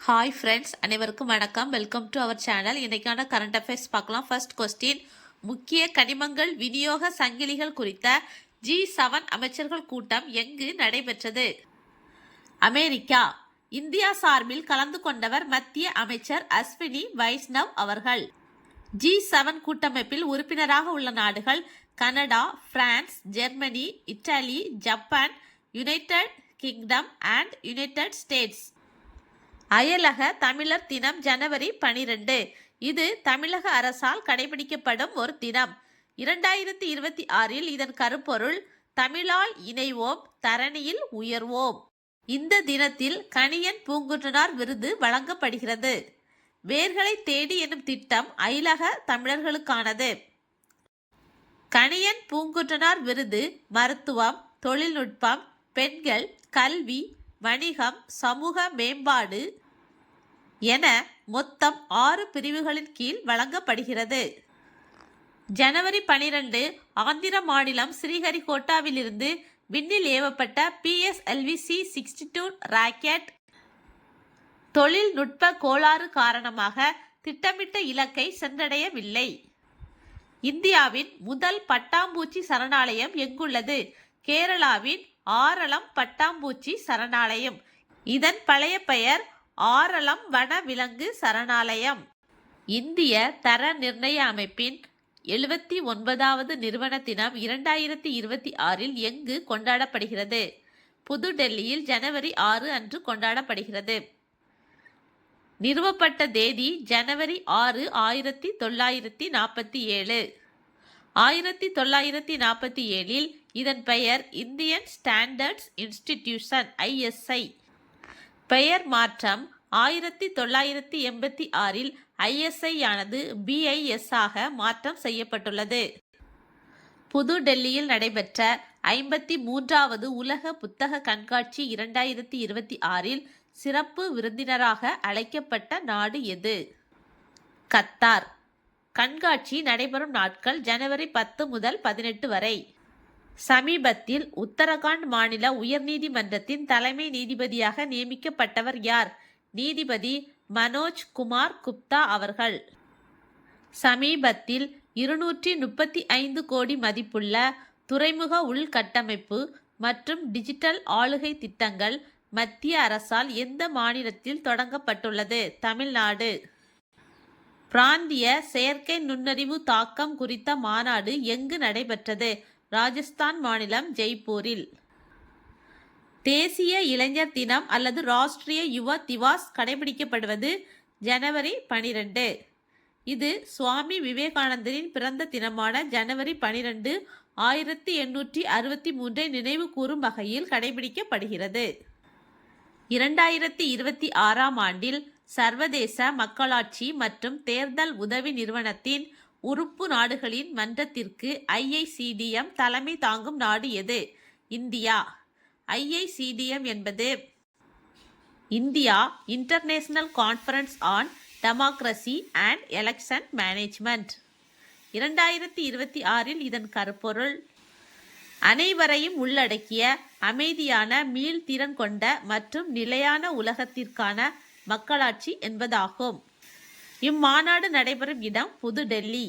Hi friends, அனைவருக்கும் வணக்கம். Welcome to our channel. இன்றைக்கான கரண்ட் அஃபேர்ஸ் பார்க்கலாம். ஃபர்ஸ்ட் கொஸ்டின், முக்கிய கனிமங்கள் விநியோக சங்கிலிகள் குறித்த G7 அமைச்சர்கள் கூட்டம் எங்கு நடைபெற்றது? அமெரிக்கா. இந்தியா சார்பில் கலந்து கொண்டவர் மத்திய அமைச்சர் அஸ்வினி வைஷ்ணவ் அவர்கள். G7 கூட்டமைப்பில் உறுப்பினராக உள்ள நாடுகள் Canada, France, Germany, Italy, Japan, United Kingdom and United States. அயலக தமிழர் தினம் ஜனவரி 12. இது தமிழக அரசால் கடைபிடிக்கப்படும் ஒரு தினம். 2026 இதன் கருப்பொருள் தமிழால் இணைவோம், தரணியில் உயர்வோம். இந்த தினத்தில் கணியன் பூங்குன்றனார் விருது வழங்கப்படுகிறது. வேர்களை தேடி எனும் திட்டம் அயலக தமிழர்களுக்கானது. கணியன் பூங்குன்றனார் விருது மருத்துவம், தொழில்நுட்பம், பெண்கள், கல்வி, வணிகம், சமூக மேம்பாடு என மொத்தம் 6 பிரிவுகளின் கீழ் வழங்கப்படுகிறது. ஜனவரி 12 ஆந்திர மாநிலம் ஸ்ரீஹரிகோட்டாவிலிருந்து விண்ணில் ஏவப்பட்ட PSLV-C-62 ராக்கெட் தொழில்நுட்ப கோளாறு காரணமாக திட்டமிட்ட இலக்கை சென்றடையவில்லை. இந்தியாவின் முதல் பட்டாம்பூச்சி சரணாலயம் எங்குள்ளது? கேரளாவின் ஆரளம் பட்டாம்பூச்சி சரணாலயம். இதன் பழைய பெயர் ஆரளம் வன விலங்கு சரணாலயம். இந்திய தர நிர்ணய அமைப்பின் 79வது நிறுவன தினம் 2026 எங்கு கொண்டாடப்படுகிறது? புதுடெல்லியில் ஜனவரி 6 அன்று கொண்டாடப்படுகிறது. நிறுவப்பட்ட தேதி ஜனவரி 6, 1947. 1947 இதன் பெயர் இந்தியன் ஸ்டாண்டர்ட்ஸ் இன்ஸ்டிடியூஷன் ISI. பெயர் மாற்றம் 1986 ISI ஆனது BIS ஆக மாற்றம் செய்யப்பட்டுள்ளது. புதுடெல்லியில் நடைபெற்ற 53வது உலக புத்தக கண்காட்சி 2026 சிறப்பு விருந்தினராக அழைக்கப்பட்ட நாடு எது? கத்தார். கண்காட்சி நடைபெறும் நாட்கள் ஜனவரி 10 முதல் 18 வரை. சமீபத்தில் உத்தரகாண்ட் மாநில உயர்நீதிமன்றத்தின் தலைமை நீதிபதியாக நியமிக்கப்பட்டவர் யார்? நீதிபதி மனோஜ் குமார் குப்தா அவர்கள். சமீபத்தில் 235 கோடி மதிப்புள்ள துறைமுக உள்கட்டமைப்பு மற்றும் டிஜிட்டல் ஆளுகை திட்டங்கள் மத்திய அரசால் எந்த மாநிலத்தில் தொடங்கப்பட்டுள்ளது? தமிழ்நாடு. பிராந்திய செயற்கை நுண்ணறிவு தாக்கம் குறித்த மாநாடு எங்கு நடைபெற்றது? ராஜஸ்தான் மாநிலம் ஜெய்ப்பூரில். தேசிய இளைஞர் தினம் அல்லது ராஷ்டிரிய யுவ திவாஸ் கடைபிடிக்கப்படுவது ஜனவரி 12. இது சுவாமி விவேகானந்தரின் பிறந்த தினமான ஜனவரி 12, 1863 நினைவு கூறும் வகையில் கடைபிடிக்கப்படுகிறது. 2026 ஆண்டில் சர்வதேச மக்களாட்சி மற்றும் தேர்தல் உதவி நிறுவனத்தின் உறுப்பு நாடுகளின் மன்றத்திற்கு IICDM தலைமை தாங்கும் நாடு எது? இந்தியா. IICDM என்பது India international conference on democracy and election management. 2026 இதன் கருப்பொருள் அனைவரையும் உள்ளடக்கிய அமைதியான, மீள்திறன் கொண்ட மற்றும் நிலையான உலகத்திற்கான மக்களாட்சி என்பதாகும். இம்மாநாடு நடைபெறும் இடம் புதுடெல்லி.